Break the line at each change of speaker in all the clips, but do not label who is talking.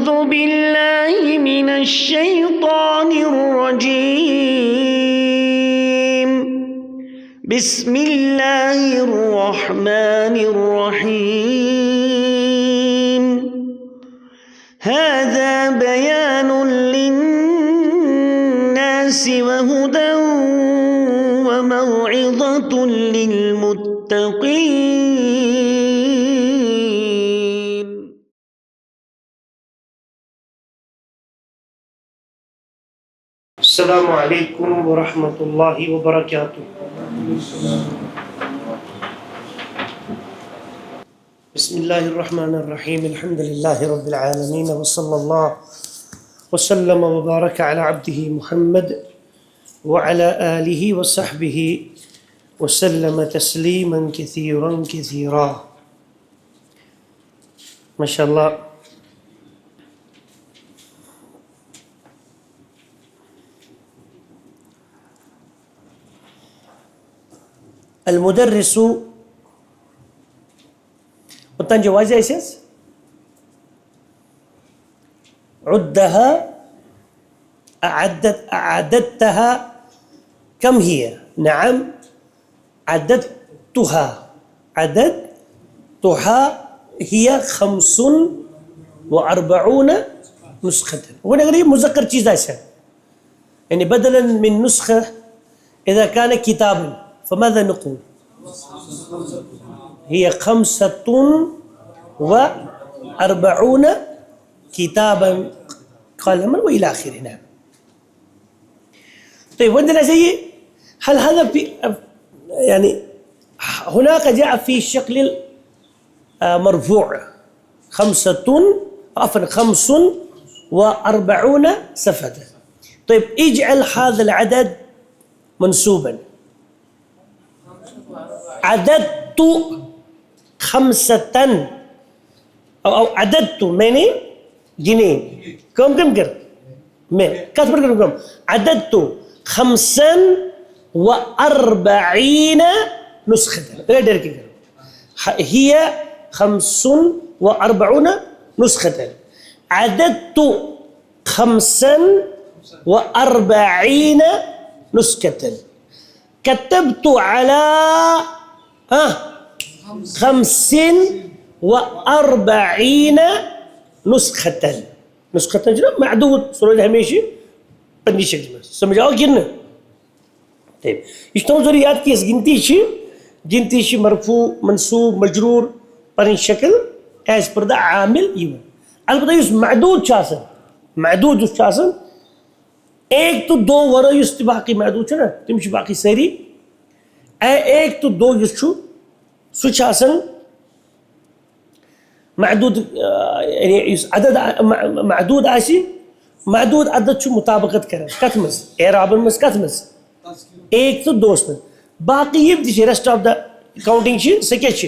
أعوذ بالله من الشيطان الرجيم بسم الله الرحمن الرحيم هذا بيان للناس وهدى وموعظة للمتقين.
السلام علیکم ورحمۃ اللہ وبرکاتہ. بسم اللہ الرحمن الرحیم الحمد للہ رب العالمین وصلی اللہ وسلم وبارک علی عبدہ محمد وعلی آلہ وصحبہ وسلم تسلیما کثیرا کثیرا. ماشاء اللہ. المدرس وطن جواز اساس عدها اعددتها كم هي؟ نعم عددتها هي 45 نسخة. هنا قريب مذكر چیز ایسا يعني بدلا من نسخة إذا كان كتابا فماذا نقول؟ هي 45 كتابا قلما وإلى آخره. نعم. طيب عندنا زي هل هذا في يعني هناك جاء في شكل مرفوع 45 صفحة. طيب اجعل هذا العدد منسوبا. عددت 5 أو عددت میں نے گنے کم کر میں کس پر کروں عددت 45 نسخة. غير كده هي 45 نسخة. عددت 45 نسخة. كتبت على 45 نسخة. نسخة جو معدود سورج ہمیشہ پنی شکل میں سمجھاؤ کہ نہیں. طيب اشتون ضروریات کی اس گنتی چھ مرفوع منصوب مجرور پنی شکل ایز پر دا عامل یہ البتہ اس معدود چاسن ایک تو دو ورا یس باقی محدود چھنا تم چھ باقی ساری ایک تو دو یس چھو سو چاسن محدود یعنی اس عدد محدود آسی محدود عدد چھو مطابقت کرن کت مز اعرابن مز کت مز ایک تو دو مز باقی یہ the rest of the counting چھ سکیچ چھ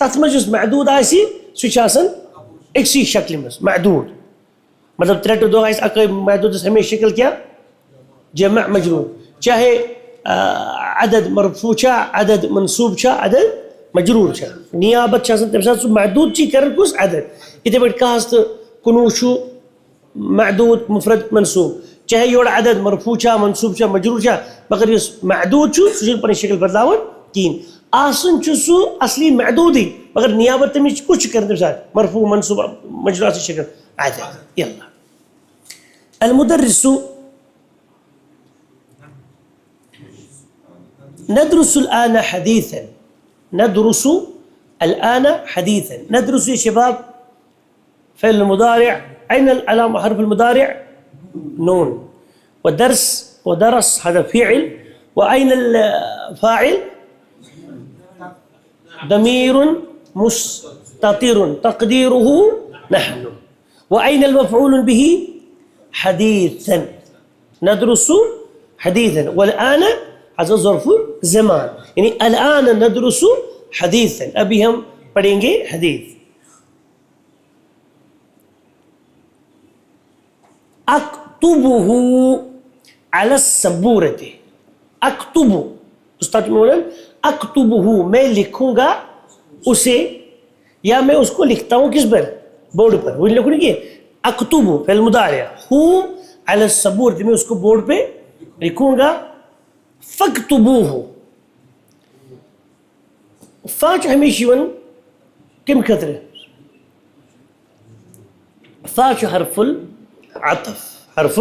تت مز اس محدود آسی سو چاسن اکسی شکل مز محدود مطلب 3 2 آئیس اکا محدود اس ہمیں شکل کیا جمع مجرور چاہے عدد مرفوع چھا عدد منصوب چھا عدد مجرور چھا نیابت چھا سن تمسا سو محدود چی کرن کس عدد اتنے بیٹ کہاست کنو شو محدود مفرد منصوب چاہے یوڑ عدد مرفوع چھا منصوب چھا مجرور چھا مگر یہ محدود چھو سو پر شکل بدلاون کین آسن چھو سو اصلی محدود ہی مگر نیابت تمہیں کچھ کرن تمسا مرفوع منصوب مجرور سے شکل عدد. يلا المدرس ندرس الآن حديثا. ندرس يا شباب فعل المضارع أين العلامة حرف المضارع؟ نون. ودرس هذا فعل وأين الفاعل؟ ضمير مستتر تقديره نحن. وأين المفعول به؟ حديثا. ندرس حديثا والآن هذا ظرف زمان يعني الآن ندرس حديثا ابھی ہم پڑھیں گے حدیث. اکتبه على السبورة. اکتب استاد مولانا اکتبه میں لکھوں گا اسے یا میں اس کو لکھتا ہوں کس پر؟ بورڈ پر. وہ لکھوں گے اکتب فعل مضارع ہوں علی الصبور میں اس کو بورڈ پہ لکھوں گا. فاکتبوہ فا چھُ ہمیشہ یِوان کمہِ خٲطرٕ؟ فا چھُ حرف العطف حرف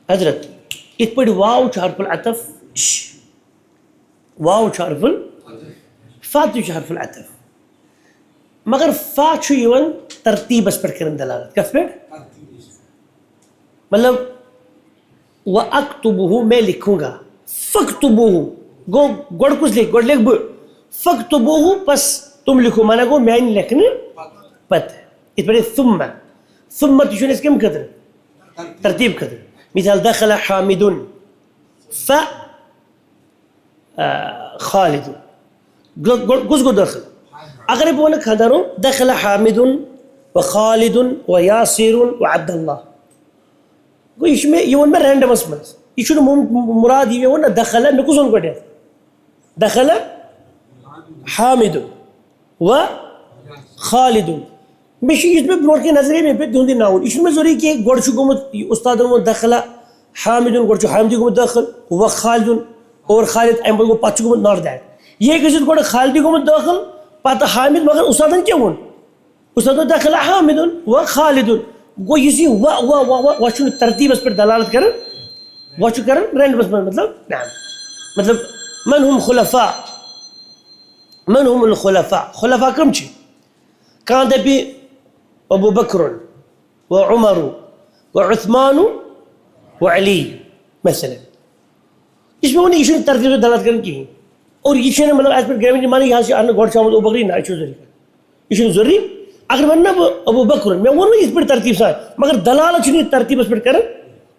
حضرت یِتھ پٲٹھۍ واو چھُ حرف العطف واو چھُ حرف فا تہِ چھُ حرف العطف مگر فا چھُ یِوان ترتیٖبس پٮ۪ٹھ کران دلالت کتھ پٮ۪ٹھ؟ مطلب وَأَكْتُبُهُ میں لکھوں گا فَاكْتُبُوهُ گو گۄڈٕ کُس لیکھِ گۄڈٕ لیکھٕ بہٕ فَاكْتُبُوهُ بس تم لکھو مانا گوٚو میانہِ لیکھنہٕ پتہٕ یِتھ پٲٹھۍ ثُمَّ تہِ چھُنہٕ اَسہِ کمہِ خٲطرٕ ترتیٖب خٲطرٕ مثال دخل حامد ف خالد کُس گوٚو دٲخل اگرے بہٕ ونہٕ خاندارو دخل حامد و خالد و یاسر و عبد اللہ گوٚو یہِ چھُ مےٚ یہِ ووٚن مےٚ رینڈمس منٛز یہِ چھُنہٕ مُراد یہِ مےٚ ووٚن نا دخل مےٚ کُس ووٚن گۄڈٕنٮ۪تھ دخل حامد و خالد مےٚ چھُ یُتھ مےٚ برونٛٹھ کَنہِ نظرے مےٚ پیٚو تِہُنٛدُے ناو یہِ چھُنہٕ مےٚ ضروٗری کینٛہہ گۄڈٕ چھُ گوٚمُت اُستادن ووٚن دخل حامدُن گۄڈٕ چھُ حامدی گوٚمُت دٲخل و خالدُن اور خالد امہِ پتہٕ گوٚو پتہٕ چھُ گوٚمُت ناٹ دیٹ یہِ ہیٚکہِ ٲسِتھ گۄڈٕ خالدی گوٚمُت دٲخل پتہٕ حامد مگر اُستادن کیٛاہ ووٚن اُستادن دخل حامدُن و خالدُن گوٚو یُس یہِ و چھُنہٕ ترتیٖبس پٮ۪ٹھ دلالت کران و چھُ کران رینڈمس منٛز مطلب من ہم خلفاء من ہم الخلفاء خلفاء کم چھِ کانٛہہ دپہِ ابو بکر و عمر و عثمان و علی مثلاً یہِ چھُ مےٚ ووٚن یہِ چھُنہٕ ترتیٖبس پٮ۪ٹھ دلالت کران کِہیٖنۍ اور یہِ چھُنہٕ مطلب ایز پٲٹھۍ گریمر مانہٕ یہِ حظ چھُ اننہٕ گۄڈٕ چھُ آمُت ابو بکر نہ یہِ چھُ ضروٗری یہِ چھُنہٕ ضروٗری اگر ونہٕ نا بہٕ ابو بکر مےٚ ووٚن نہٕ یِتھ پٲٹھۍ ترتیٖب سان مگر دلالت چھُنہٕ یہِ ترتیٖبس پٮ۪ٹھ کران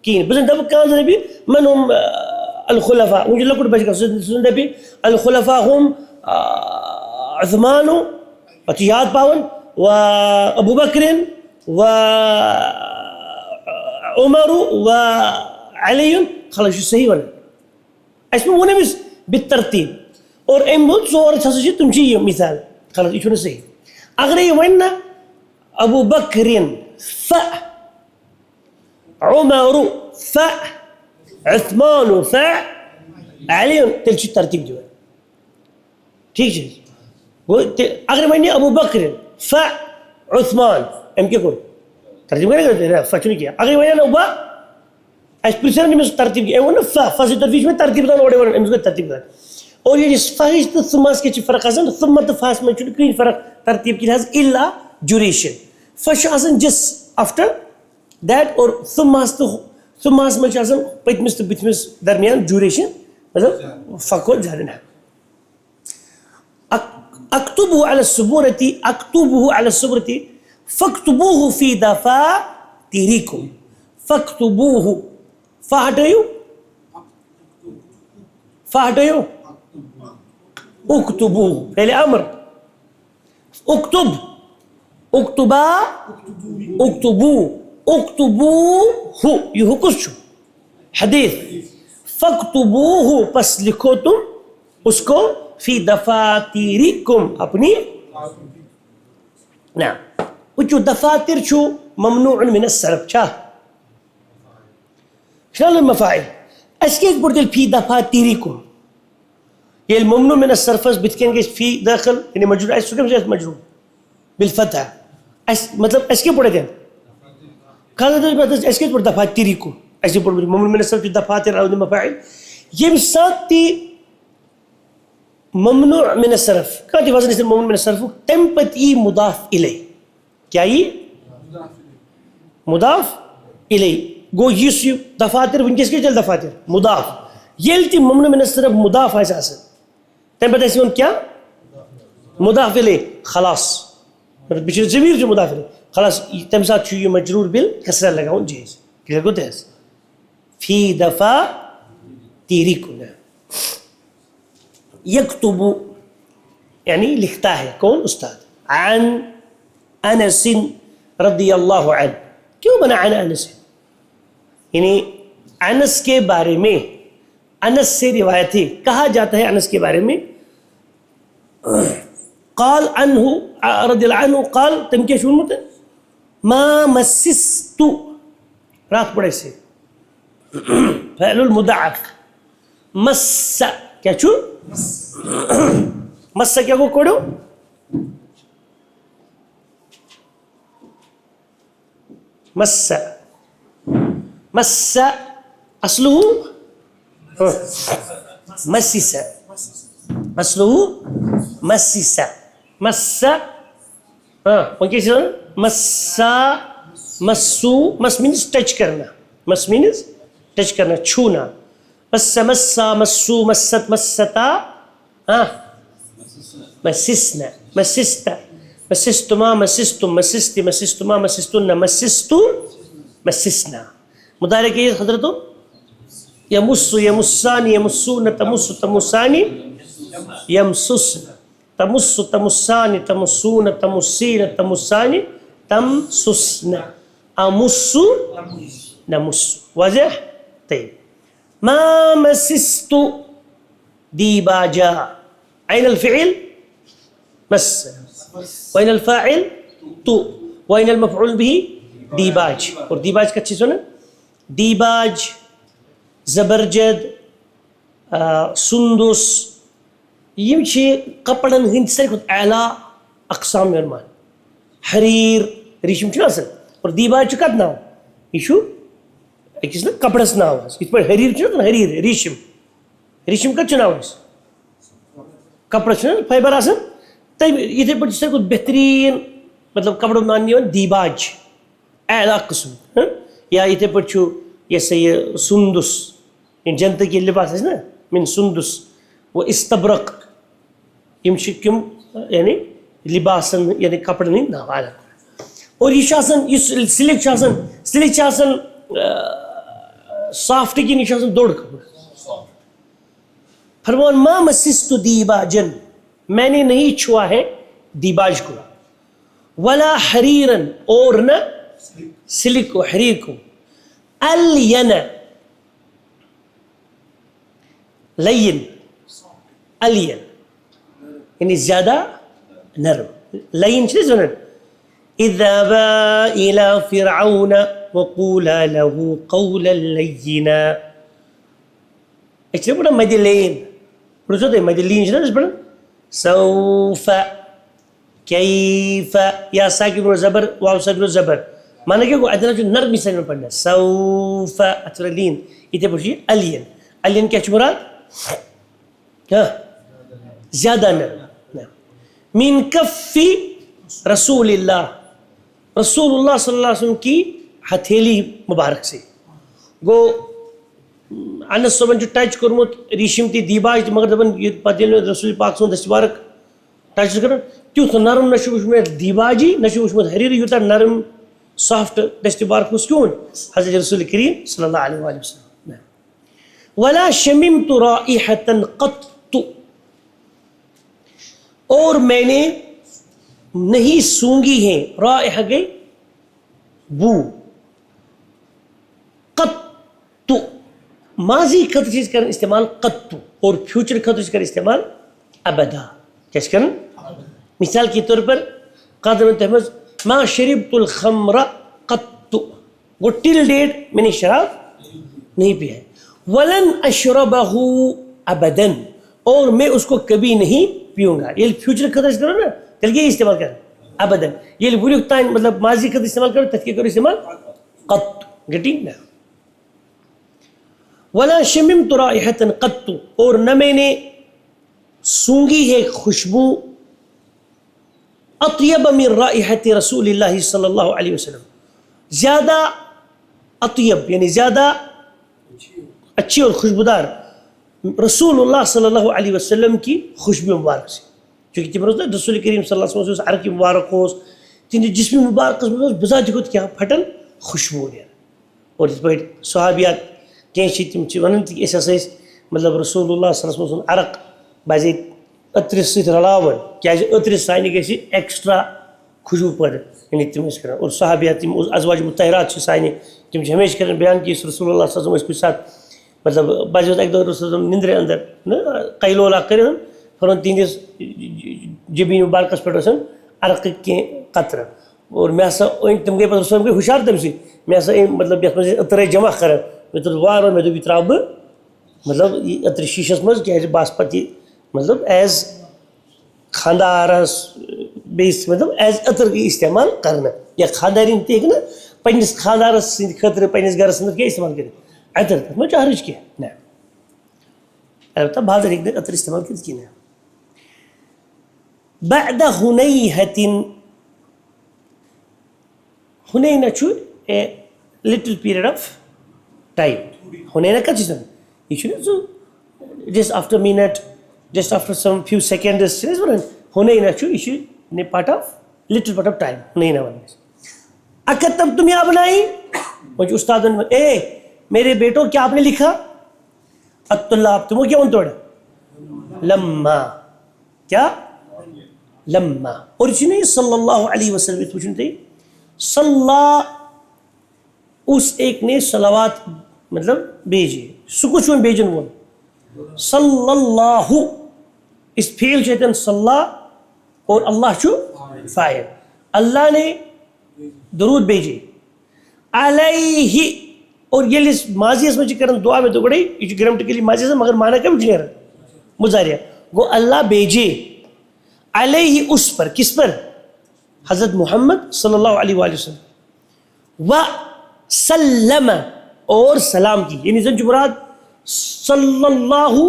کِہیٖنۍ بہٕ زن دپہٕ کانٛہہ زن دپہِ من ہم الخلفاء وۄنۍ چھُ لۄکُٹ بچہٕ سُہ زن دپہِ الخلفاء ہم عثمان پتہٕ چھُ یاد پاوان و ابو بکر و عمر و علی خلق چھُ صحیح ونان اَسہِ مےٚ ووٚن أمِس بِترتیٖب اور أمۍ ووٚن ژور ہسا چھِ تِم چھِ یہِ مثال خلق یہِ چھُنہٕ صحیح اگرے یہِ وَنہِ نا ابو بکرن ف عمر ف عثمان ف علی تیٚلہِ چھُ ترتیٖب دِوان ٹھیٖک چھِ گوٚو اگر وَنہِ ابو بکرن ف عثمان أمۍ کیٛاہ کوٚر ترتیٖب کرِ ف چھُنہٕ کینٛہہ اگرے وَنہِ نا و اَسہِ پرٛژھِ نا أمِس ترتیٖب أمۍ ووٚن نا ف سۭتۍ ترتیٖب چھِ مےٚ ترتیٖب دان اورے وَنان أمِس گوٚو ترتیٖب دان اور یہِ فہِش تہٕ ثُمَس کیٛاہ چھِ فرق آسان ثُمہ تہٕ فہس منٛز چھُنہٕ کٕہٕنۍ فرق ترتیٖب کِنۍ حظ الا جوریشن ف چھُ آسان جس آفٹر دیٹ اور ثُمہس منٛز چھُ آسان پٔتمِس تہٕ بٕتھمِس درمیان جوریشن مطلب ف کھۄتہٕ زیادٕ نہ اکتبہ علی الصبورتی اکتبہ علی الصبورتی فاکتبوہ فی دفاترکم فاکتبوہ فا ہٹٲیِو فا ہٹٲیِو اکتبوہ فعلِ امر اکتب اکتبا اکتبو اکتبوہ یہ ہُہ کُس چھُ حدیث فاکتبوہ پس لکھو تم اس کو فی دفاترکم اپنی نہ وٕچھِو دفاتر چھُ ممنوع من الصرف چھا فعل المفاعل اَسہِ کِتھ پٲٹھۍ تیٚلہِ فی دفاترکم ییٚلہِ ممنوع من الصرفس بٕتھِ کَنۍ گژھِ فی دٲخل یعنی مجروٗر آسہِ سُہ کٔمِس آسہِ مجروٗر بالفتح اَسہِ مطلب اَسہِ کیٛاہ پوٚر اَتٮ۪ن اَسہِ کِتھ پٲٹھۍ دفاترکم اَسہِ چھِ پوٚرمُت ممنوع من الصرف چھُ دفاتر عوض مفاعل ییٚمہِ ساتہٕ تہِ ممنوع من الصرف کانٛہہ تہِ وزن ٲسِن ممنوع من الصرفُک تَمہِ پتہٕ یی مُضاف اِلے کیٛاہ یی مُضاف اِلے گوٚو یُس یہِ دفاتر وٕنکیٚس کیٛاہ چلہِ دفاتر مُضاف ییٚلہِ تہِ ممنوع من الصرف مُضاف آسہِ آسان تَمہِ پتہٕ آسہِ یِوان کیٛاہ مُضاف اِلے خلاص مطلب بیٚیہِ چھُ ضمیٖر چھُ مُضاف اِلے خلاص تَمہِ ساتہٕ چھُ یہِ مجروٗر بالکسرہ لگاوُن جٲیِز کلیئر گوٚو تہِ حظ فی دفاترکم یکتب یعنی لکھتا ہے کون استاد عن انس رضی اللہ عنہ کیوں بنا عن انس یعنی انس کے بارے میں انس سے روایت ہے کہا جاتا ہے انس کے بارے میں قال عنہ رضی اللہ عنہ قال تم کیا شروع ہوتا ہے ما مسست رات پڑے سے فعل المضاعف مس کیا چھو مس کیا کو کوڑو مس مس اصله مسس اصله مسس مس کیسے مسا مسو مس مینس ٹچ کرنا مس مینس ٹچ کرنا چھونا مس مسا مسو مست مستا مسسنا مسستا مسستما مسستم مسستی مسستما مسستن مسستو مسسنا مضارع کے حضرتو یمس یمسانی یمسون تمس تمسانی یمسسن تمس تمسانی تمسون تمسین تمسانی تمسسن امس نمس واضح طيب ما مسست ديباجا أين الفعل مس وأين الفاعل تو وأين المفعول به ديباج اور ديباج کا چیز ہونا ديباج زبرجد سندس یم چھ کپڑن ہند ساروی کھۄتہٕ اعلیٰ اقسام یِوان حریر ریشم چھُنہ آسان اور دیباج چھُ کتھ ناو یہ چھُ أکِس نا کپڑس ناو حظ یِتھ پٲٹھۍ حریر چھُنہ حریر ریشم ریشم کتھ چھُ ناو اَسہِ کپڑس چھُنہ فایبر آسان تمہِ یِتھٕے پٲٹھۍ چھُ ساروی کھۄتہٕ بہتریٖن مطلب کپڑو ماننہٕ یِوان دیباج اعلیٰ قٕسم یا یِتھٕے پٲٹھۍ چھُ یہِ ہسا یہِ سُندُس جنتٕکۍ یہِ لباس آسہِ نا من سُندُس و استبرق یم چھِ کم یعنی لباسن یعنی کپڑن ہٕنٛدۍ ناو الگ اور یہ چھُ آسان یُس سلک چھُ آسان سلک چھُ آسان سافٹ کِنہٕ یہِ چھُ آسان دوٚر کپر فرمان ما مسست دیباجن میں نے نہیں چھوا ہے دیباج کو ولا حریرن اور نہ سلک کو حریر کو الین لین الین یعنی زیادہ نرم لین چھِ أسۍ وَنان اذهبا إلى فرعون وقولا له قولا لينا أسۍ چھِ پڑھان مدِ لین پڑھو تُہۍ مدِ لیٖن چھِنہ أسۍ پڑھان سوف کیف یا ساکن برونٛٹھ زبر واو ساکن برونٛٹھ زبر مانا کیا گوٚو اَتٮ۪ن چھُ نرمی سان پڑھنا سوف اَتھ چھُ لیٖن یِتھٕے پٲٹھۍ چھُ یہِ الین الین کیٛاہ چھُ مراد زیادہ نرم من کف رسول اللہ رسول اللہ صلی اللہ علیہ وسلم کی ہتھیلی مبارک سے گو انس صٲبن چھُ ٹچ کوٚرمُت ریشم تہِ دیباج تہِ مگر دپان پتہٕ ییٚلہِ مےٚ رسول پاک سُنٛد دستہِ مبارک ٹچ چھُ کران تیُتھ نرم نہ چھُ وٕچھمُت مےٚ دیباجی نہ چھُ وٕچھمُت حریٖر یوٗتاہ نرم سافٹ دستہِ مبارک اوس کیون حضرت رسول کریم صلی اللہ علیہ وآلہ وسلم ولا شممت رائحة قط اور میں نے نہیں سونگی ہیں رائحہ گئی بو قط ماضی خطر چیز کریں استعمال قط اور فیوچر خطر کر استعمال ابدا کیا کریں مثال کے طور پر قادر تحمد ما شربت الخمر قط وہ ٹل ڈیٹ میں نے شراب نہیں پیا ہے ولن اشربہ ابدا اور میں اس کو کبھی نہیں پیوں گا یہ فیوچر خطر کرو نا تیل یہ استعمال کریں ابدا یہ ونیُک تام مطلب ماضی خطر استعمال کرو تتھ کیا کرو استعمال قط گٹی نا ولا شممت رائحة قط اور نہ میں نے سونگی ہے خوشبو اطیب من رائحة رسول اللہ صلی اللہ علیہ وسلم زیادہ اطیب یعنی زیادہ اچھی اور خوشبودار رسول اللہ صلی اللہ علیہ وسلم کی خوشبو مبارک سے چونکہ تم رسول کریم صلی اللہ علیہ وسلم عرق مبارک ہوس تہندِ جسم مبارک بذات کھۄتہٕ کیا پھٹن خوشبو نیران اور یِتھ پٲٹھۍ صحابیات کینٛہہ چھِ تِم چھِ وَنان تہِ أسۍ ہسا ٲسۍ مطلب رسول اللہ صلی اللہ علیہ وسلم عرق باضے عطرِ سۭتۍ رلاوان کیازِ عطرِ سانہِ گژھِ ایکسٹرا خوشبو پٲدٕ یعنی تِم ٲسۍ کران اور صحابیات تِم ازواج مطہرات چھِ سانہِ تِم چھِ ہمیشہ کران بیان کہ رسول اللہ صلی اللہ علیہ وسلم ٲسۍ کُنہِ ساتہٕ مطلب باسے اکہِ دۄہ رسول نِندرِ اندر قیلولہ کٔرِتھ فرمان تِہنٛدِس جبیٖن مبارکس پٮ۪ٹھ ٲسن عرقٕکۍ کینٛہہ قطرٕ اور میں ہسا تم گئی پتہ رسول گئی ہوشیار تم سی میں ہسا مطلب یتھ مز عطر جمع کر میں تر وار میں دوپ ترا بہ مطلب یہ عطر شیشس مز کہ بس پتہ یہ مطلب ایز خاندارس بیس مطلب ایز عطر استعمال کرنا یا خاندارین تہ ہیٚکہِ نا پنس خاندارس سند خاطر پنس گرس اندر کیا استعمال کرت عطر تک مجھ حرج کیا نا البتہ بازر ہیٚکہِ عطر استعمال کرت کی نا بعد حنیہة حنینہ چھُ a little period of time حنینہ کت چھ یہ چھُنہ سُہ just after minute just after some few seconds چھِ أسۍ وَنان حنینہ چھُ یہ چھُ part of little part of time حنینہ ونان اکتب تم ابنائی مجھے استاد اے میرے بیٹوں کیا آپ نے لکھا الطلاب تمہیں کیا ان توڑا لما کیا لما اور اسی نے صلی اللہ علیہ وسلم پوچھنے تھے صلی اس ایک نے صلوات مطلب بھیجے سکوچ میں بھیجن وہ صلی اللہ اس فعل چیتن صلی اور اللہ چھو فاعل اللہ نے درود بھیجے علیہ اور یہ اس ماضی اس میں کرن دعا میں تو بڑی یہ گرامٹیکلی ماضی سے مگر معنی کب کلیئر مضارع گو اللہ بھیجے علیہ اس پر کس پر حضرت محمد صلی اللہ علیہ وآلہ وسلم و سلم اور سلام کی یعنی زن مراد صلی اللہ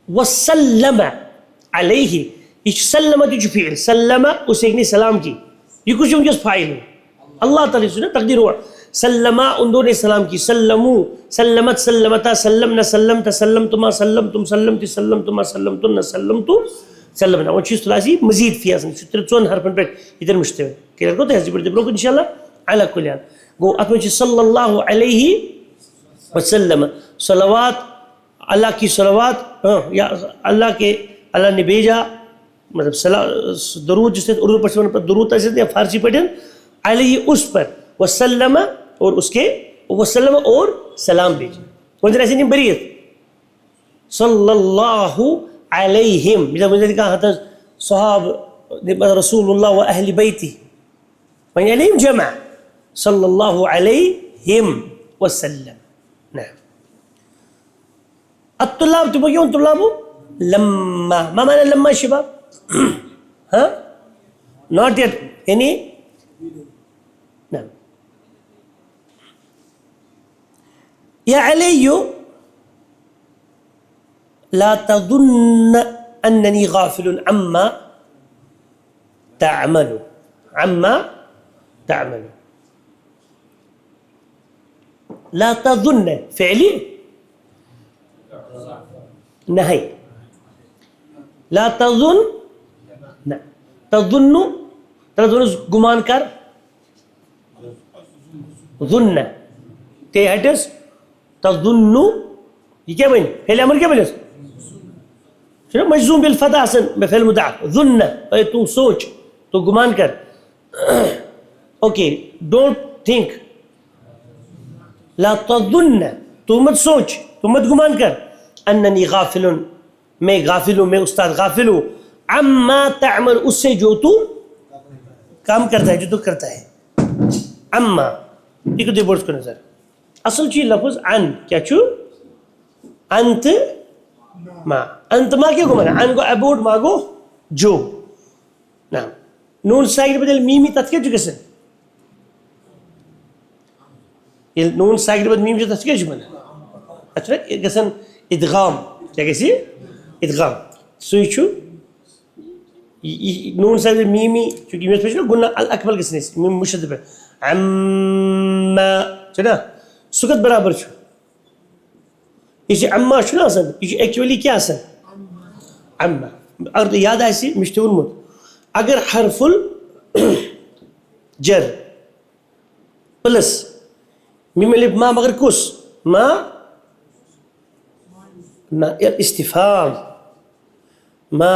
وسلم علیہ یہ سلم جو فعل سلم اس ایک نے سلام کی یہ کچھ ونکس فاعل ہے اللہ تعالی سے تقدیر ہوا سلما ان دونوں نے سلام کی سلمو سلمت سلمتا سلمنا سلمت سلمتما سلمتم سلمت سلمتما سلمتن سلمتو سلمنا وہ چیز ثلاثی مزید فی آسان ژون حرفن پہ ادھر مشتمل کلیئر کو تہذیب پڑھتے برو انشاءاللہ علی کل حال گو اتمن چھ صلی اللہ علیہ وسلم صلوات اللہ کی صلوات یا اللہ کے اللہ نے بھیجا مطلب درود جس نے اردو پڑھنے پر درود ایسے یا فارسی پڑھیں علیہ اس پر وسلم اور اس کے وسلم اور سلام بھیجے مجھے ایسے نہیں بریت صلی اللہ علیہم مجھے کہا تھا صحاب رسول اللہ و اہل بیتی من علیہم جمع صلی اللہ علیہم وسلم نعم الطلاب تبقى يوم طلابه لما ما معنى لما يا شباب ها not yet يعني نعم يا علي لا تظن أنني غافل عما تعمل لا تظن فعلي نهي لا تظن تظن گمان کر ظن تے ہٹس تظن یہ کیا بن فعل امر کیا بنس شنو مجزوم بالفتح حسن فعل مضارع ظن تو سوچ تو گمان کر اوکے ڈونٹ تھنک لا تظن تو مت سوچ تو مت گمان کر اننی غافل میں غافل ہوں میں استاد غافل ہوں عما تعمل اس سے جو تو کام کرتا ہے جو تو کرتا ہے اما ایک دو بورڈز کو نظر اصل چیز لفظ ان کیا چھو انت ما کیا کو مانا ان کو ابوٹ ما کو جو نعم نون ساکن بدل میمی تتکیہ جو کسن نون ساکن بدل میمی جو تتکیہ جو مانا اچھا کسن ادغام کیا کسی ادغام سوئی چھو نون ساکن میمی چونکہ میمی پچھو گناہ الاکمل کسنے سے میمی مشدد پر عما چنا سکت برابر چھو یہ عما چھو نا اصلا یہ ایکچولی کیا اصلا عما اگر تو یاد آئیسی مشتور مد اگر حرف الجر پلس میم الف ما مگر کس ما الاستفهام ما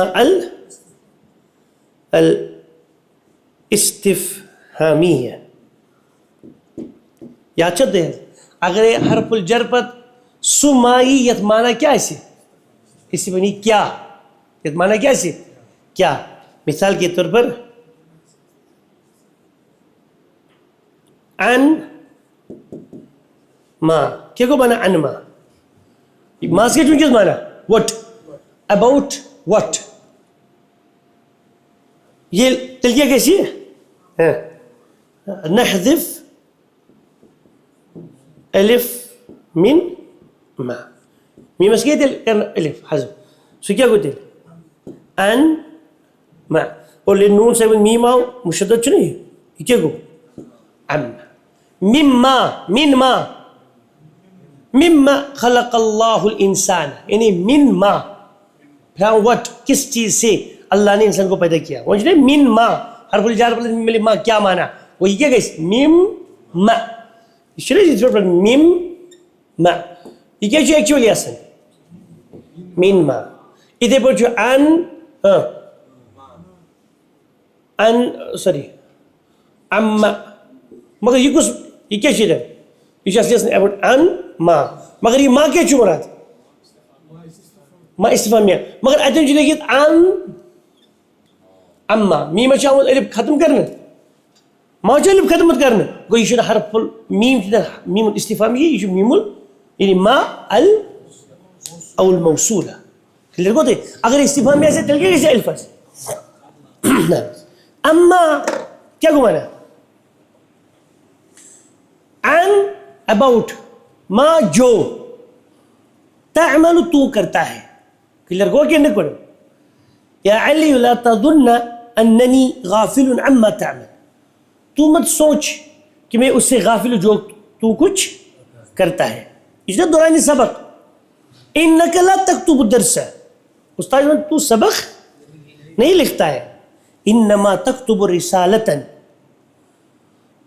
الاستفهامية یا چد ہے اگر حرف الجر پر سمائی یت معنی کیا ہے اسی بنی کیا یت معنی کیا ہے کیا مثال کے طور پر عن ما کیا کو مانا عن ما ما سے کس مانا what about what یہ تلقیہ کیسی ہے نحذف الف من ما میم اس کے کرنا الف حذف سو کیا کو تل ان ما اور للنون سے میم آو مشدد چھو نہیں یہ کیا کو عم مما من ما مما خلق اللہ الانسان یعنی من ما فرام وٹ کس چیز سے اللہ نے انسان کو پیدا کیا وہ جو من ما حرف الجار پر ملی ما کیا مانا وہ یہ کیا گئیس مم ما شریف جس پر مم ما یہ کیا جو ایکچولی اصل من ما ادھے پر جو ان سوری اما مگر یہ کس یہ کیا چیز ہے یہ چیز اصلی اباؤٹ ان ما مگر یہ ما کیا چھو مراد ما استفامیہ مگر اتن جو لیکن ان اما میم چاہوں الف ختم کرنا ما چاہوں الف ختم کرنا گو یہ شد حرف میم میم الاستفامیہ یہ شد میم یعنی ما ال او الموصولہ کلیر کو دے اگر استفامیہ سے تلقی کیسے الف ہے اما کیا کو مانا عن about ما جو تعمل تو کرتا ہے کلیر کو کہنے کو یا علی لا تظن اننی غافل عما تعمل تو مت سوچ کہ میں اس سے غافل جو تو کچھ کرتا ہے اس نے دورانی سبق انکا لا تکتب الدرس استاد تو سبق نہیں لکھتا ہے انما تکتب رسالتا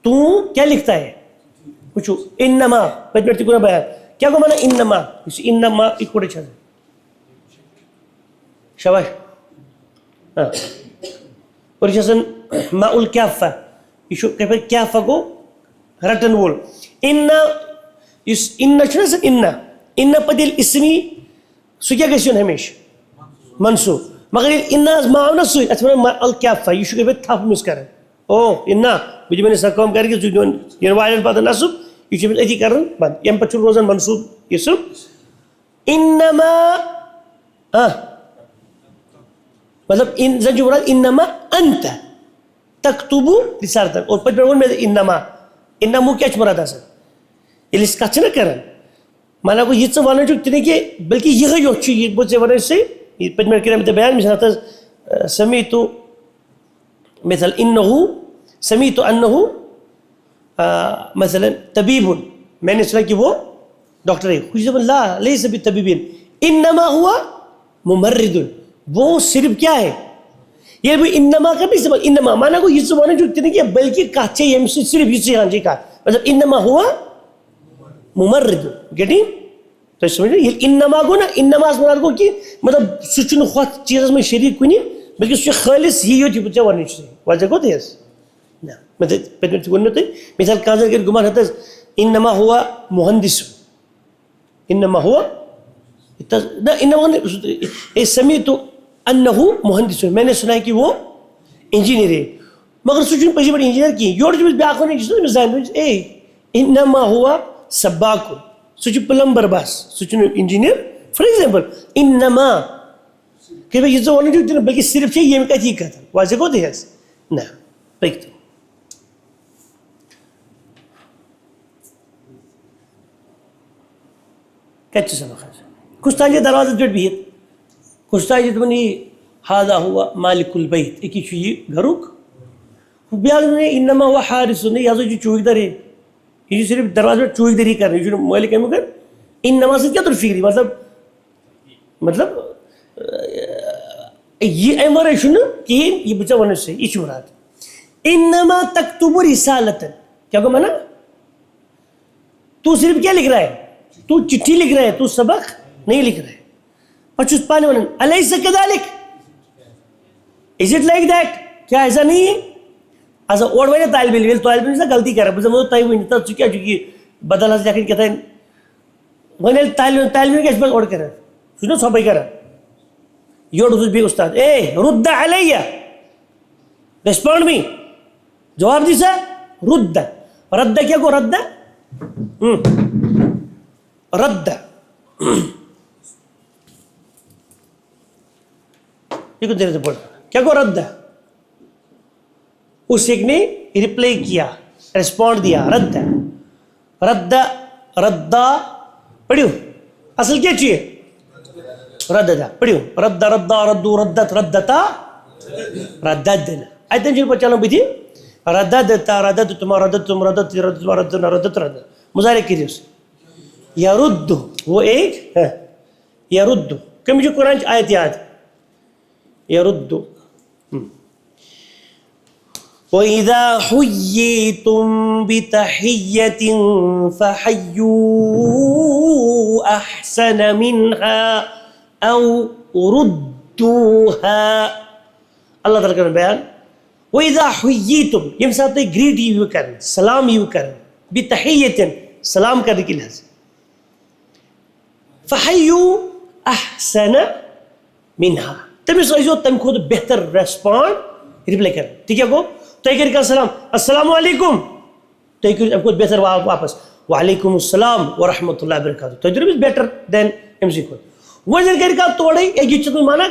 تو کیا لکھتا ہے پوچھو انما پچھتے کو بیان کیا کو مانا انما انما ایک کوڑے چھا شباش اور یہ سن ما الکافہ یہ کہتے ہیں کافہ کو رٹن بول اننا چھنا سن اننا پدیل اسمی سو کیا کہتے ہیں ہمیشہ منصوب مگر اننا از معاونہ سوئی اتفر ما الکافہ یہ کہتے ہیں تھاپ مس کریں او اننا مجھے میں نے سرکام کر کے یہ وائلن پاتا نصب یہ چھے ایتی کرن بند یم پچھل روزن منصوب اسم انما مطلب ان زنجو مراد انما انت تکتبو رسالتا اور پچھ پر میں انما کیا چھ مراد آسا یہ اس کچھ نہ کرن مانا کو یہ چھ وانا جو تنے کہ بلکہ یہ جو چھو یہ بہت سے وانا سے یہ پچھ میں کرنے میں بیان مثلا تا سمیتو مثلا انہو سمیتو انہو مثلا طبیب میں نے سنا کہ وہ ڈاکٹر ہے خوش زبان لا لیسا بھی طبیبین انما ہوا ممرد وہ صرف کیا ہے یہ بھی انما کا بھی سبب انما مانا کو یہ زبانہ جو اتنے کیا بلکہ کہتے ہیں صرف یہ سے ہاں جی کہا مطلب انما ہوا ممرد گیٹنگ تو اس سمجھے یہ انما کو نا انما اس مراد کو کی مطلب سچن خواہد چیز میں شریک کنی بلکہ سچن خالص یہ ہوتی بچہ ورنی چیزیں واضح کو دے اس نا مطلب پیدر تکون نہیں ہوتے مثال کازر کے گمان ہوتا ہے انما ہوا مہندس انما ہوا نا انما سمیتو انہو مہندس میں نے سنا ہے کہ وہ انجینئر ہے مگر سوچن پہلی بڑی انجینئر کی یور جو بیاق ہونے کی سوچن زائن انما ہوا سباکو سوچن پلمبر باس سوچن انجینئر فر ایگزامپل انما کہ یہ جو ہونے جو بلکہ صرف یہ میں کہتی کہتا واضح کو دے اس نا بیکتو کچھ سبق ہے کچھ تانجے دروازہ جوٹ بھی ہے کچھ تانجے دمانی حاضا ہوا مالک البیت ایک ہی چوئی گھروک بیاض میں انما ہوا حارس نہیں یازو جو چوئی در ہے یہ جو صرف دروازہ چوئی در ہی کر رہے ہیں جو مالک ایم کر انما سے کیا طور فکری مطلب یہ ایموریشن کہ یہ بچہ ونس سے یہ مراد انما تکتب رسالتا کیا کو مانا تو صرف کیا لکھ رہا ہے تو چٹھی لکھ رہا ہے تو سبق نہیں لکھ رہا ہے پچھوس پانے ونن علیسا کذالک is it like that کیا ایسا نہیں ہے ایسا اوڑ وینے طالب علم سے غلطی کر رہا ہے بزا مجھے طالب علم تب چکیا چکی بدل حس لیکن کہتا ہے وینے طالب علم کیس پر اوڑ کر رہا ہے سنو صحبائی کر رہا ہے یہ اوڑ بھی استاد اے رد علیہ ریسپونڈ می جواب دیسا رد رد کیا گو رد رد یہ کو دیر سے پڑھ کیا گو رد اس ایک نے ریپلائی کیا ریسپونڈ دیا رد رد ردا پڑھیو اصل کیا چاہیے رد دا پڑھیو رد ردا ردو ردت ردتا رددنا آیتن جن پر چلو بھی تھی رددتا رددتما رددتم رددت رددتما رددتنا رددت رددت مظاہرے کیجئے اسے یرد وہ ایک یرد کہ مجھے قرآن کی آیت یاد یرد وَإِذَا حُيِّيتُم بِتَحِيَّةٍ فَحَيُّوا أَحْسَنَ مِنْهَا أَوْ رُدُّوهَا اللہ تعالیٰ کا بیان وَإِذَا حُيِّيتُم یہ ساتھ گریٹ یو کریں سلام یو کریں بِتَحِيَّةٍ سلام کرنے کے لحاظ فَحَيُّوا أَحْسَنَ مِنْهَا تم اس عزیزو تم خود بہتر ریسپونڈ ریپلائی کریں ٹھیک ہے گو تو ایک کہا سلام السلام علیکم تو ایک خود بہتر واپس وعلیکم السلام ورحمۃ اللہ وبرکاتہ تو ادھر بیٹر دین ایم سی خود وہ جن کہا توڑے ایک چیز مانا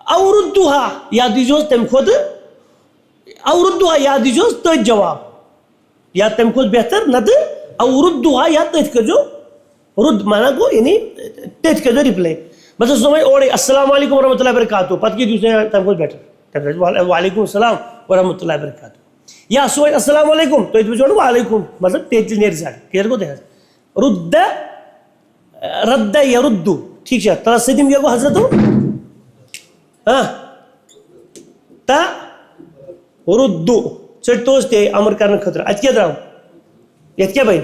اوردوها یا دیجوز تم خود اوردوها یا دیجوز تو جواب یا تم خود بہتر نہ دے اوردوها یا تیت کجو رد مانا کو یعنی تیت کجو ریپلائی مثلا سمجھ اوڑے السلام علیکم ورحمۃ اللہ وبرکاتہ پتہ کی دوسرے تم خود بیٹر وعلیکم السلام ورحمۃ اللہ وبرکاتہ یا سوچ السلام علیکم تو اتنا چھوڑو وعلیکم مطلب تیز نیر ساڑھ کہر کو دیکھا رد رد یردو ٹھیک ہے ترہ صدیم کیا کو حضرت ہو تا ردو چڑھ توز تے عمر کرنے خطرہ آج کیا دراؤں یہ کیا بھائی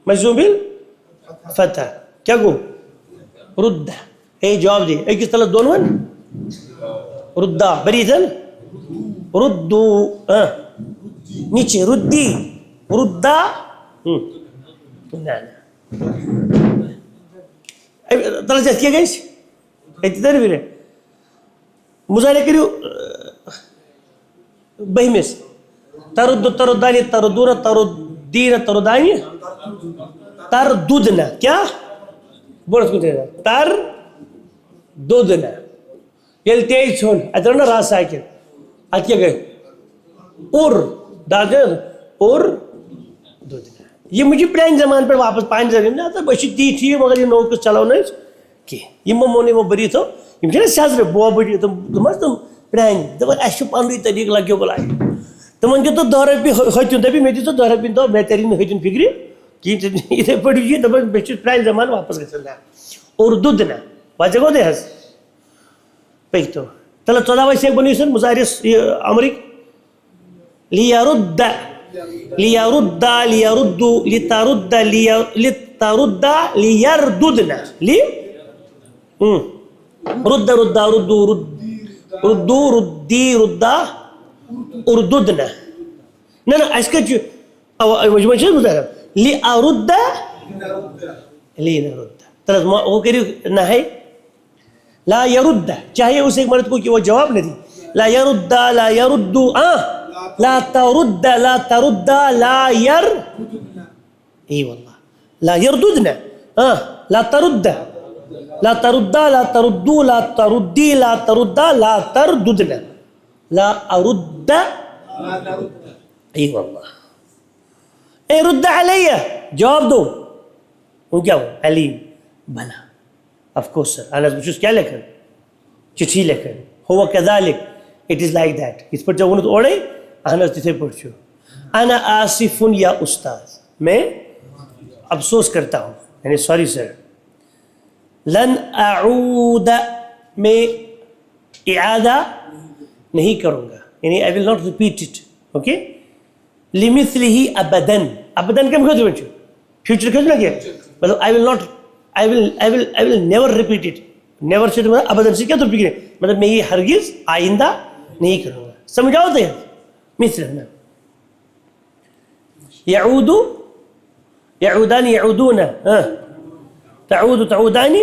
مجزوم بالفتح کیا گو رد اے جواب دے ایک کس طلب دونوں ردا بریتن ردو نیچے ردی ردا طلب جات کیا گئیس اتدار بھی رہے مظاہرے کریو بہمیس ترد تردانی تردون تردین تردانی تردودنا کیا بورس کو تیرا تردودنا یل تیز چھون اترنا راس آکر آج کیا گئے اور دادر اور دودنا یہ مجھے پرین زمان پر واپس پانچ زمین آتا بشی تی تھی مگر یہ نوکس چلاو نہیں کی یہ ممونی وہ بری تو یہ مجھے نا سیاز رہے بوا بڑی تم پرین دبا ایشو پاندوی طریق لگیو بلائی تم انجھے تو دورہ پی ہوتیوں دبی میں تو دورہ پی دو بہترین ہوتیوں فکری کی یہ پڑی جی دبا بشی پرین زمان واپس گئے سننا اور دودنا واجہ کو دے حس پیکتو تلا 14 ویسے ایک بنی سن مظاہرس امریک لیارد لیارد لیاردو لتارد لتارد لیاردودنا لی رد رد ردو ردو ردی ردا اردودنا نا نا اس کا جو مجموعہ چیز مظاہر لیارد لینرد تلا وہ کہہ رہی نہ ہے لا يرد چاہیے اسے ایک مرد کو کہ وہ جواب نہ دی لا يرد لا يرد لا ترد لا ترد لا ير اي والله لا يرددنا لا ترد لا ترد لا تردو لا تردي لا ترد لا ترددنا لا ارد اي والله اي رد علي جواب دو وہ کیا ہو علیم بلا of course sir انا بچوس کیا لکھن چٹھی لکھن ہوا كذلك it is like that اس پر جب انہوں اوڑے انا تیسے پڑھچو انا آصف یا استاذ میں افسوس کرتا ہوں یعنی سوری سر لن اعود میں اعادہ نہیں کروں گا یعنی I will not repeat it okay لمثله ابدا ابدا کم کہتے ہیں فیوچر کہتے ہیں کیا مطلب I will never repeat it never سے مطلب ابدا سے کیا تو فکر ہے مطلب میں یہ ہرگز آئندہ نہیں کروں گا سمجھاؤ تو مثل يعود يعودان يعودون تعود تعودان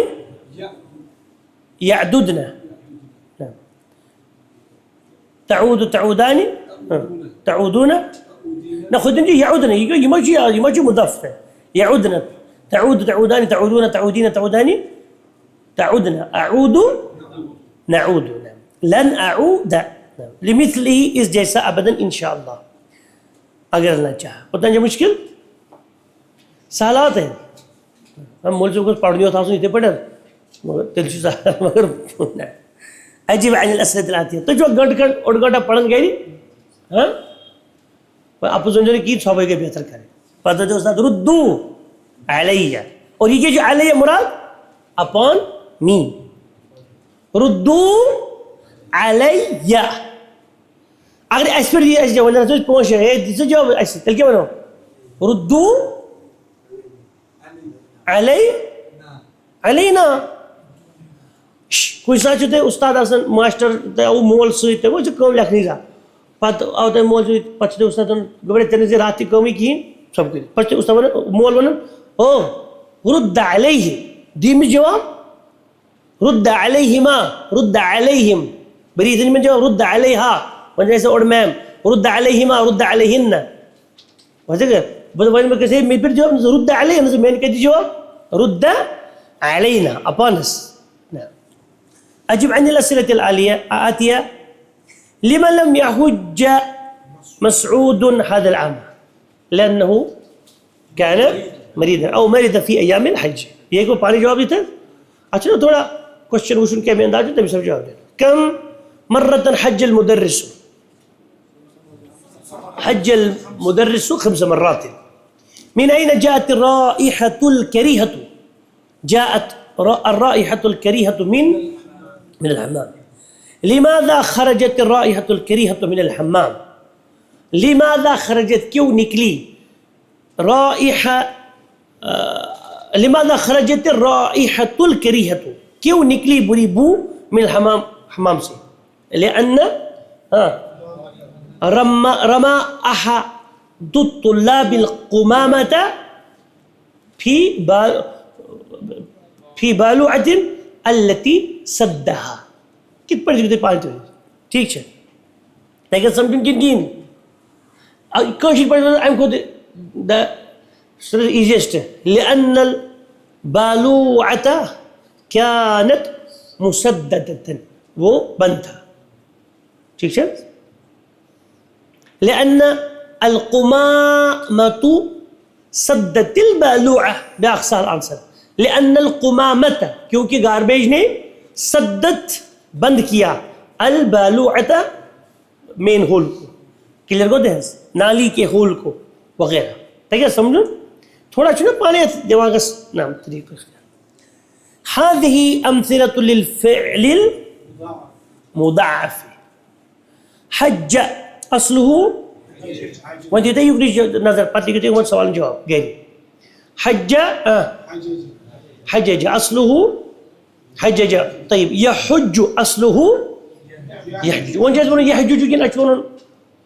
يعددن تعود تعودان تعودون ناخذ يعودن يمشي مضاف يعودن تعود تعودان تعودون تعودين تعودان تعودن أعود نعود لن أعود لمثله إس جیسا أبدا إن شاء الله اگر اللہ چاہا پتہ نہیں مشکل سالات ہیں ہم مول سے کچھ پڑھنی ہوتا ہے پڑھیں مگر تلشی سال مگر عجیب عن الأسئلة الآتية تو جو گھنٹ اور گھنٹا پڑھن گئی ہاں آپ سمجھو کی صحابہ کے بہتر کریں پتہ جو استاد ردو علیہ اور یہ جو علیہ مراد اپون می ردو علیہ اگر اس پر یہ جو ونہ تو پوچھ ہے یہ جو اس تل کے بنو ردو علی علینا کوئی ساتھ تے استاد حسن ماسٹر تے او مول سے تے وہ جو کام لکھنی جا پت او تے مول سے پچھتے استاد گبڑے تے نے رات کی کمی کی سب کچھ پچھتے استاد مول ون او رد علیہ دی میں جواب رد علیہما رد علیہم بریدن میں جواب رد علیہا وجہ سے اور میم رد علیہما رد علیہن وجہ کہ بس میں کیسے میں پھر جواب رد علیہم سے میں نے کہا جواب رد علینا upon us أجب عن الأسئلة الآتية لما لم يحج مسعود هذا العام لأنه كان مريضا أو مرض في أيام الحج یہ کو پانی جواب دیتے اچھا تھوڑا کوشچن وشن کے میں انداز ہے تبھی سب جواب دے كم مرة حج المدرس حج المدرس 5 مرات من أين جاءت الرائحة الكريهة جاءت الرائحة الكريهة من الحمام لماذا خرجت الرائحة الكريهة من الحمام لماذا خرجت کیوں نکلی رائحة لماذا خرجت الرائحة الكريهة کیوں نکلی بری بو من الحمام حمام سے لأن رمى أحد الطلاب القمامة في بالوعة التي سدها کت پڑھ جاتے پانچ ٹھیک ہے لیکن سمجھن کن کین کوشش پڑھ جاتے ایم خود دا ایزیسٹ لأن البالوعة كانت مسددة وہ بند تھا ٹھیک ہے لأن القمامة سدت البالوعة بأقصى العنصر لأن القمامة کیونکہ گاربیج نے سدت بند کیا البالوعة مین ہول کو کلیئر کو دیں نالی کے ہول کو وغیرہ تاکہ سمجھو تھوڑا چھوڑا پانے دماغ نام طریقہ هذه أمثلة للفعل المضاعف حج أصله وانت يخرج نظر پتہ کہ وہ سوال جواب گئی حج حجج أصله حجج طيب يحج أصله يحج وان جاز بنا يحجج كن أشون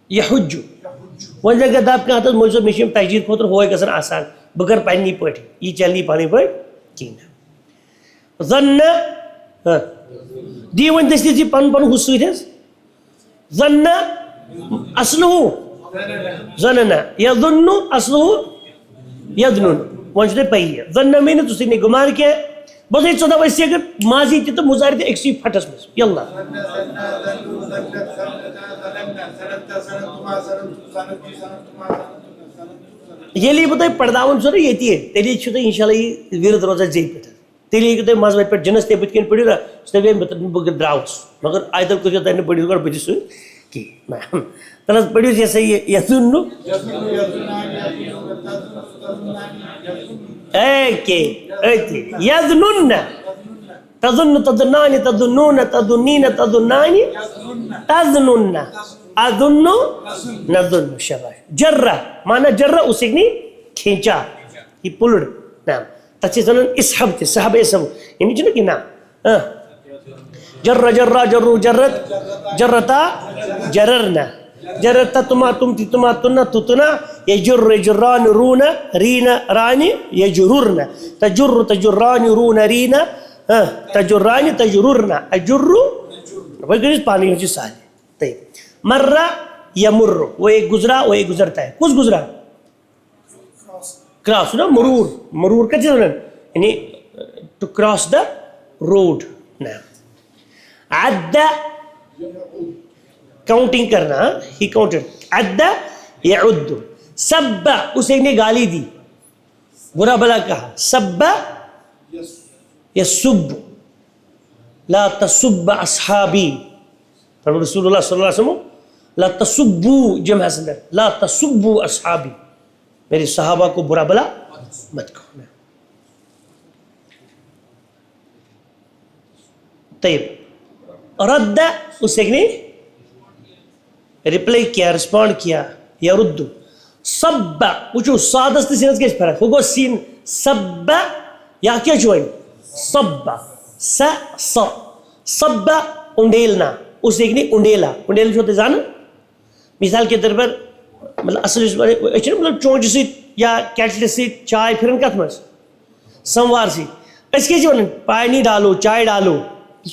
يحج وان جاز قداب كان هذا موجود مشيم تجديد خطر هو كسر آسان بغير پانی پڑھ یہ چلنی پانی پڑھ کین ظن دی وان دستی پن پن حسوی تھے ظن أصله ظننا يظن أصله يظنن وان جاز پہی ہے ظن میں نے تو سنے گمان کیا بس ایک صدا ویسے اگر ماضی تھی تو مضارع تھی ایک سی پھٹس میں یاللہ یہ لیے بتائی پرداون سو رہی یہ ہے تیلی چھو تو انشاءاللہ یہ ویرد روزہ جی پیتا تیلی یہ کہتے ہیں ماضی پر جنس تے بتکین پڑی رہا اس نے بھی بگر دراؤس مگر آئی تر کچھ جاتا ہے پڑی رہا بجی سوئی کی تلس پڑی ہوئی جیسے یہ یسنو ایکے یذنن تظن تظنان تظنون تظنین تظنان تظنن اظن نظن شباش جرہ معنی جرہ اسے نہیں کھینچا یہ پلڑ نام تچھے سنن اسحب تھے صحب اسحب یہ نہیں چنہ کہ نام جرہ جرہ جرہ جرت جرتا جررنا جرتا تما تم تی تما تنا تتنا يجر يجران رونا رينا راني يجررنا تجر تجران رونا رينا تجران تجررنا اجر وگریز پانی ہو جی سالے طيب مرة یمر، وہ ایک گزرا، وہ ایک گزرتا ہے. کس گزرا؟ کراس نا، مرور. مرور کا چیز یعنی ٹو کراس دا روڈ. عد کاؤنٹنگ کرنا، ہی کاؤنٹڈ. عد یعد. سب اس ایک نے گالی دی، برا بلا کہا. سب یسب. لا تسب اصحابی. رسول اللہ صلی اللہ علیہ وسلم لا تسبوا جمع حسن لا تسبوا اصحابی، میرے صحابہ کو برا بلا مت کہو. طيب رد اس ایک نے ریپلائی کیا، رسپونڈ کیا. یرد. سب وچو سادست سینس کے فرق ہوگا. سین سب یا کیا جوائن سب س س سب انڈیلنا، اس ایک نے انڈیلا. انڈیل جو جانا مثال کے طور پر مطلب اصل مطلب چونچ سی یا کیٹل سی چائے پھرن کت مز سموار سی اس کے ون پانی ڈالو چائے ڈالو،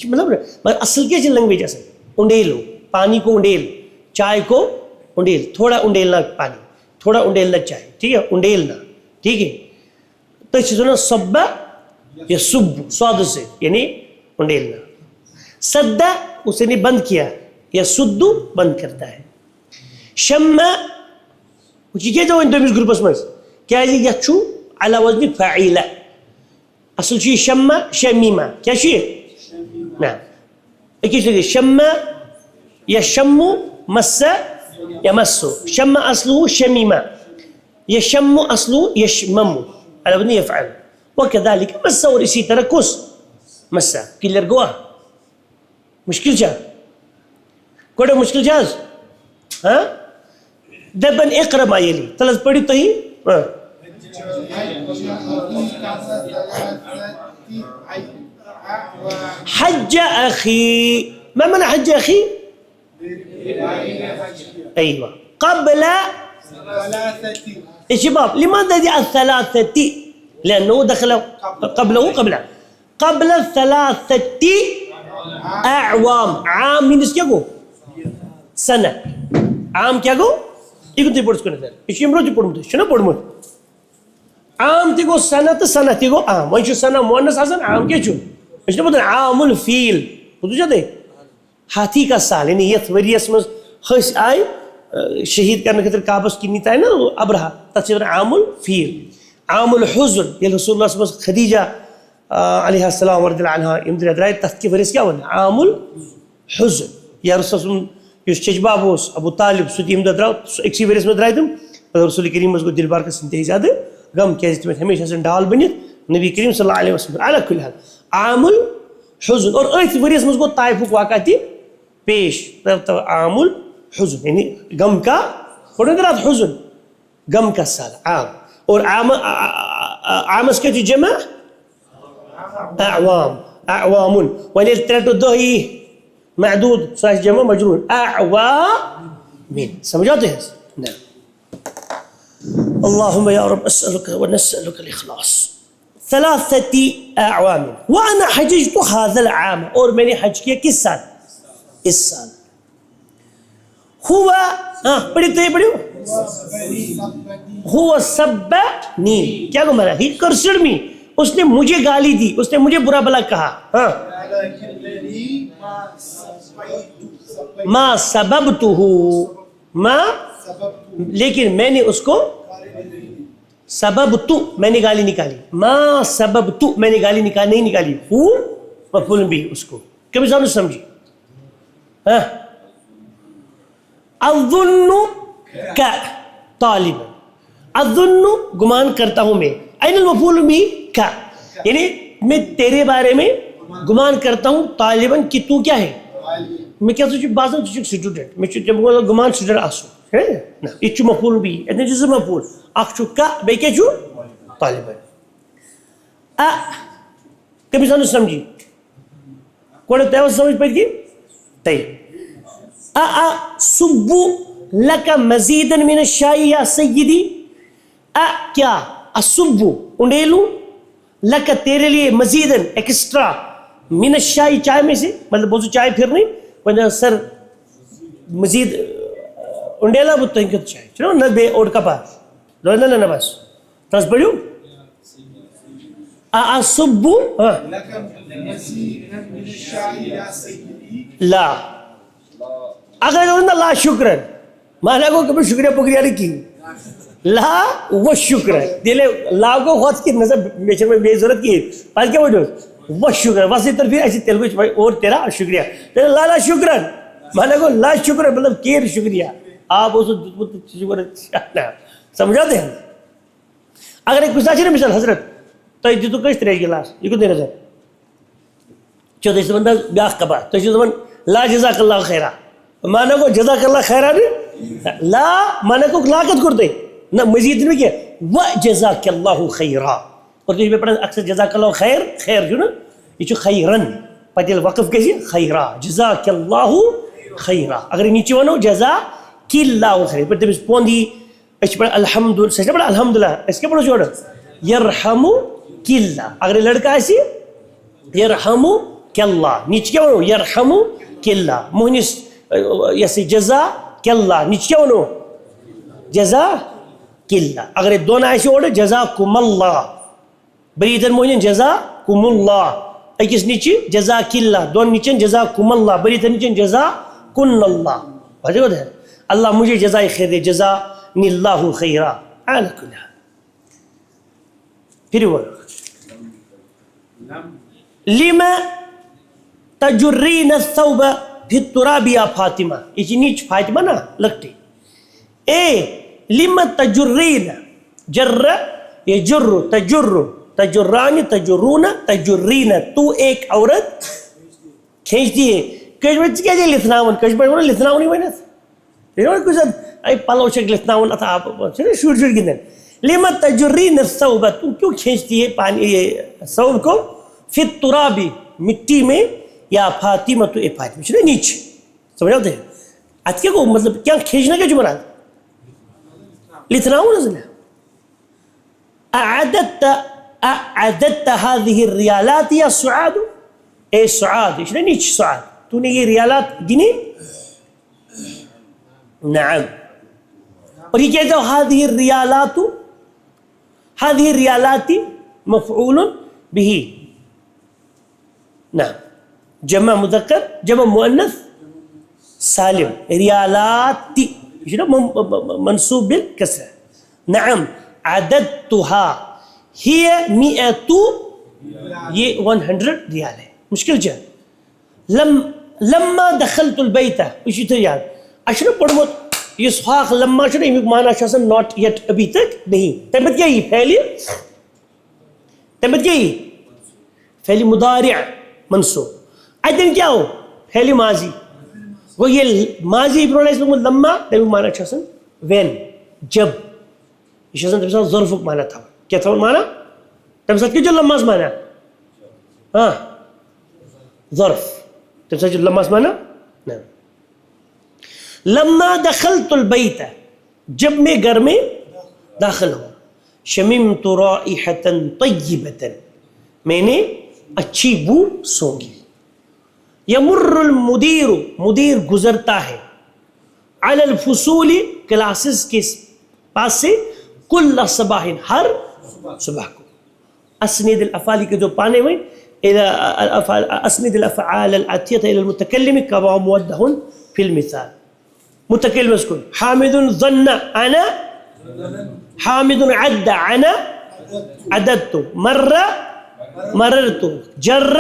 مطلب اصل کے لینگویج اصل انڈیلو. پانی کو انڈیل، چائے کو انڈیل. تھوڑا انڈیلنا پانی، تھوڑا انڈیلنا چائے، ٹھیک ہے، انڈیلنا. ٹھیک ہے. تو اس سے سب یا سب سواد سے یعنی انڈیلنا. سدا اسے نے بند کیا، یا سدو بند کرتا ہے. شما کیا جو دویمس گروپس مز کیا یہ چھو علی وزن فاعل. اصل چیز شما شمیما کیا چیز نعم. اکیس لگے شما یشم مس یمسو. شما اصله شمیما، یشم اصله یشمم على وزن يفعل. وكذلك مس، اور اسی طرح کس مسا کلر گوا. مشکل جا کوڑا مشکل جاز ہاں دبن اقرا ما يلي تلز پڑھی تو ہی حج اخي. ما معنى حج اخي؟ ايوه قبل يا شباب لماذا دي الثلاثه؟ لانه دخل قبل الثلاثه اعوام. عام مینس کیا گو سنہ. عام کیا گو یہ تی پڑھ سکنے سر یہ امرو تی پڑھمت شنو پڑھمت. عام تی گو سنہ تو سنہ تی گو عام. وہی سنہ مؤنث حسن عام کیا چھو اس نے بتا عام الفیل. بتو جاتے ہاتھی کا سال یعنی یہ وریس میں خس آئے شہید کرنے خاطر کعبس کی نیتا ہے نا ابرہا تصور عام الفیل. عام الحزن یہ رسول اللہ صلی اللہ علیہ وسلم خدیجہ علیہ السلام ورد اللہ عنہ امدر ادرائی تحت کی ورس کیا ہونا عام الحزن. یا رسول اللہ صلی اللہ علیہ وسلم یس چجباب ہوس ابو طالب سوتی امدر ادراؤ ایک سی ورس میں ادرائی دم رسول کریم کو دل بار کا سنتے زیادہ غم کیا جس میں ہمیشہ سے ڈال بنیت نبی کریم صلی اللہ علیہ وسلم علی کل حال عام الحزن. اور ایک ورس میں کو طائف کو واقع تھی پیش عام الحزن یعنی غم کا خورندرات حزن غم کا سال عام. اور عام اس کے جمع اعوام اعوام وليل تلاتو دهي معدود صحيح جمع مجرور اعوام. سمجھاتے ہیں؟ نعم. اللهم يا رب اسالك ونسالك الاخلاص. 3 اعوام وانا حججت هذا العام. اور میں نے حج کیا کس سال؟ اس سال. هو پڑھتے پڑھو هو سبني کیا کو مانا؟ he cursed me. اس نے مجھے گالی دی، اس نے مجھے برا بلا کہا. ہاں ما سببتہ ما لیکن میں نے اس کو سببتو میں نے گالی نکالی. ما سببتو میں نے گالی نہیں نکالی. ہو مفعول بھی اس کو کبھی سامنے سمجھی. ہاں اظن کا طالب. اظن گمان کرتا ہوں میں. این المفعول بھی کا یعنی میں تیرے بارے میں گمان کرتا ہوں طالباً کہ تو کیا ہے. میں کیا سوچوں بعض سٹوڈنٹ میں جب گمان سٹوڈنٹ آسو ہے نا یہ چھو مفعول بھی اتنے جزء مفعول اخ چھو کا بے کیا چھو طالباً. کبھی سانو سمجھی کوڑا تیوہ سمجھ پہت کی طیب. سبو لکا مزیداً من الشائی یا سیدی. کیا اسبو انڈیلو لکا تیرے لیے مزیداً ایکسٹرا من الشائی چائے میں سے مطلب بہت چائے پھر نہیں وجہ سر مزید انڈیلا بت تین کت چاہیے چلو نہ بے اوٹ کپا لو نہ بس تس پڑھو اصبو لا اگر لا شکرن مانا کو کبھی شکریہ پکریہ نہیں کی لا و شکر دلے لا کو خود کی نظر میچر میں بے ضرورت کی پاس کیا بڑھو و شکر واسی طرف ایسی تلگو اور تیرا شکریہ لا لا شکرن مانا کو لا شکر مطلب کیر شکریہ آپ اس شکر سمجھاتے ہیں اگر ایک گزاشی نا مثال حضرت تو یہ تو کس طرح گلاس یہ کو دے نظر چودہ اس بندہ بیاخ کبا تو اس زمان لا جزاک اللہ خیرہ مانا کو جزاک اللہ خیرہ نہیں لا مانا کو لاقت کرتے نہ مزید میں کیا وجزاک اللہ خیرہ اور تو یہ پڑھا اکثر جزاک اللہ خیر خیر جو نا یہ چھو خیرن پتیل وقف کیسی خیرہ جزاک اللہ خیرہ اگر نیچے ونو جزاک اللہ خیرہ پر تب پوندی اس پڑھا الحمدللہ سجدہ پڑھا الحمدللہ اس کے پڑھا چھوڑا یرحمو کلہ اگر لڑکا ایسی یرحمو کلہ نیچے کیا ونو یرحمو کلہ مہنس یسی جزا کلہ نیچے کیا ونو جزا کلہ اگر دونوں ایسی اوڑے جزاکم اللہ بریدن مہنین جزاکم اللہ اکس نیچے جزا کلہ دون نیچے جزاکم اللہ بریدن نیچے جزا کن اللہ بھائی کو ہے اللہ مجھے جزائے خیر دے جزا نی اللہ خیرہ علی کلہ پھر وہ لما تجرین الثوب فی التراب یا فاطمہ یہ نیچ فاطمہ نا لگتے اے لما تجرین جر یجر تجر تجران تجرون تجرین تو ایک عورت کھینچتی ہے کشمیر کیا جائے لتناون کشمیر میں لتناون ہی وینت یہ کچھ ای پلو شک لتناون اتھا آپ شور شور گندن لما تجرین الثوب تو کیوں کھینچتی ہے پانی ثوب کو فی التراب مٹی میں یا فاطمہ تو اے فاطمہ چلے نیچ سمجھا ہوتے ہیں آج کیا کو مطلب کیا کھینچنا کیا جو مراد لتناون ازلہ اعددت هذه الریالات یا سعاد اے سعاد چلے نیچ سعاد تو نے یہ ریالات گنی نعم اور یہ کہتا ہے هذه الریالات هذه الریالات مفعول به نعم جمع مذکر جمع مؤنث سالم ریالات منصوب بالکسر نعم عددتها هي 100 یہ 100 ریال ہے مشکل جا لما دخلت البیت اسی طرح یاد اشرف پڑھمت یہ سخاق لما شروع امیق معنی شاسن not yet ابھی تک نہیں تیمت کیا ہی پھیلی تیمت کیا ہی پھیلی مضارع منصوب ادن کیا ہو پھیلی ماضی وہ یہ ماضی پرونائز لما تیمت معنی شاسن وین جب یہ شاسن تیمت ظرف معنی تھا کیا تھا معنی تیمت کیا جو لماز معنی ہاں ظرف تیمت جو لماز معنی نعم لما دخلت البیت جب میں گھر میں داخل ہوں شممت رائحة طیبة میں نے اچھی بو سونگی یمر المدیر مدیر گزرتا ہے علی الفصول کلاسز کے پاس سے کل صباح ہر صبح کو اسند الافعال کے جو پانے ہوئے اسند الافعال الاتیہ الى المتکلم کما موضح فی المثال متکلم اسکن حامد ظن انا حامد عد انا عددت مر مررت جر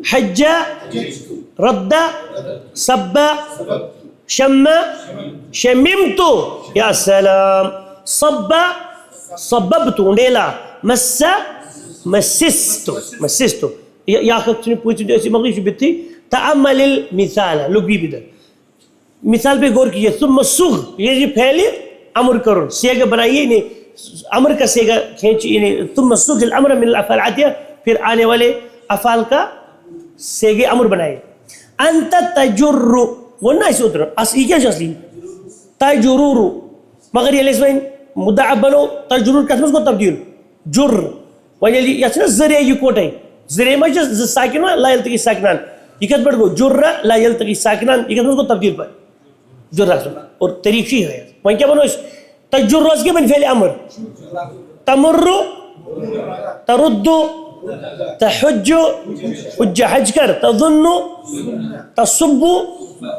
حج رد صب شم شممت یا سلام صب صببت انڈیلا مس مسست یا کتنی پوچھتے ہیں ایسی مغرب شبت تھی تعمل المثال لوگ بھی بدر مثال پہ غور کیجئے ثم سغ یہ پھیلے امر کرو سیگا بنائیے امر کا سیگا کھینچی ثم سغ الامر من الافعال عادیہ پھر آنے والے افعال کا سیگے امر بنائے انت تجر وہ نہ اسے اتر یہ کیا اصلی تجرور مگر یہ اسمین مدعب بنو تجرور کتنے اس کو تبدیل جر وجہ یہ اچھا ذریعہ یہ کوٹ ہے ذریعہ میں جو ساکنان لا یلتقی ساکنان یہ کت بڑھ گو جر لا یلتقی ساکنان یہ کتنے اس کو تبدیل پر جرس اور طریقہ یہ ہے وۄنۍ کیٛاہ وَنو أسۍ تجرس کیٛاہ بَنہِ فعلِ امر تمر ترد تحج حج حج کر تظن تصب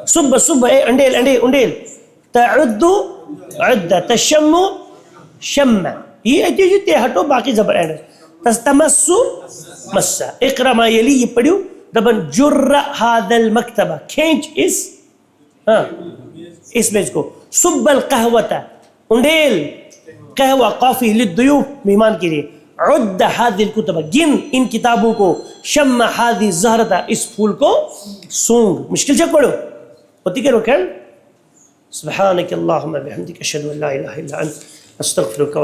صب صب اے انڈیل انڈیل انڈیل تعد عد تشم شم یہ تے ہٹو باقی زبر اینڈ تستمس مسا اقرا ما یلی یہ پڑھو دبن جر هذا المکتبہ کھینچ اس میز کو صب القہوۃ انڈیل قہوہ کافی للضیوف مہمان کے لیے عد هذه الكتب گن ان کتابوں کو شم هذه الزہرۃ اس پھول کو سونگ مشکل سے پڑھو ہوتی کرو خیر سبحانك اللهم وبحمدك اشهد ان لا اله الا انت استغفرك